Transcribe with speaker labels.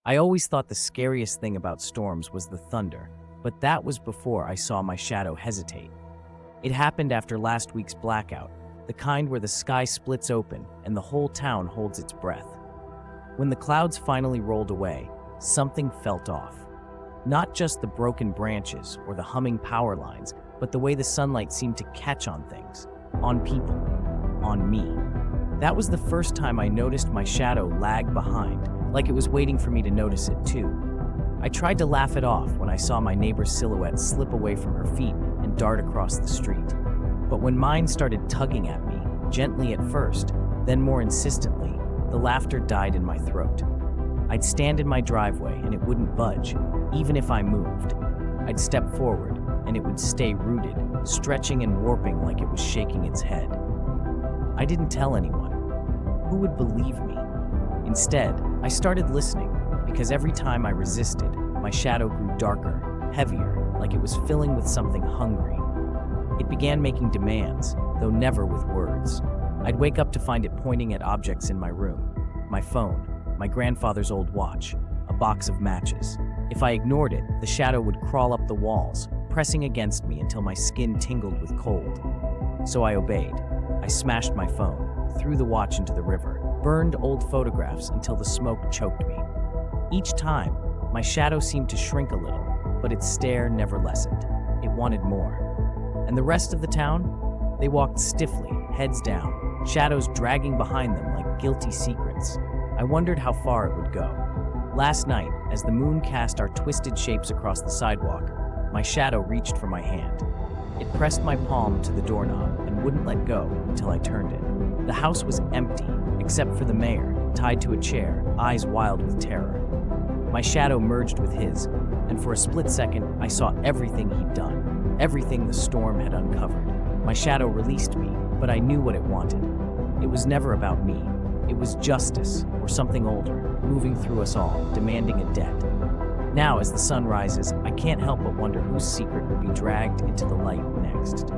Speaker 1: I always thought the scariest thing about storms was the thunder, but that was before I saw my shadow hesitate. It happened after last week's blackout, the kind where the sky splits open and the whole town holds its breath. When the clouds finally rolled away, something felt off. Not just the broken branches or the humming power lines, but the way the sunlight seemed to catch on things, on people, on me. That was the first time I noticed my shadow lag behind, like it was waiting for me to notice it too. I tried to laugh it off when I saw my neighbor's silhouette slip away from her feet and dart across the street. But when mine started tugging at me, gently at first, then more insistently, the laughter died in my throat. I'd stand in my driveway and it wouldn't budge, even if I moved. I'd step forward and it would stay rooted, stretching and warping like it was shaking its head. I didn't tell anyone. Who would believe me? Instead, I started listening, because every time I resisted, my shadow grew darker, heavier, like it was filling with something hungry. It began making demands, though never with words. I'd wake up to find it pointing at objects in my room: my phone, my grandfather's old watch, a box of matches. If I ignored it, the shadow would crawl up the walls, pressing against me until my skin tingled with cold. So I obeyed. I smashed my phone, threw the watch into the river, burned old photographs until the smoke choked me. Each time, my shadow seemed to shrink a little, but its stare never lessened. It wanted more. And the rest of the town? They walked stiffly, heads down, shadows dragging behind them like guilty secrets. I wondered how far it would go. Last night, as the moon cast our twisted shapes across the sidewalk, my shadow reached for my hand. It pressed my palm to the doorknob and wouldn't let go until I turned it. The house was empty, except for the mayor, tied to a chair, eyes wild with terror. My shadow merged with his, and for a split second, I saw everything he'd done, everything the storm had uncovered. My shadow released me, but I knew what it wanted. It was never about me. It was justice, or something older, moving through us all, demanding a debt. Now, as the sun rises, I can't help but wonder whose secret will be dragged into the light next.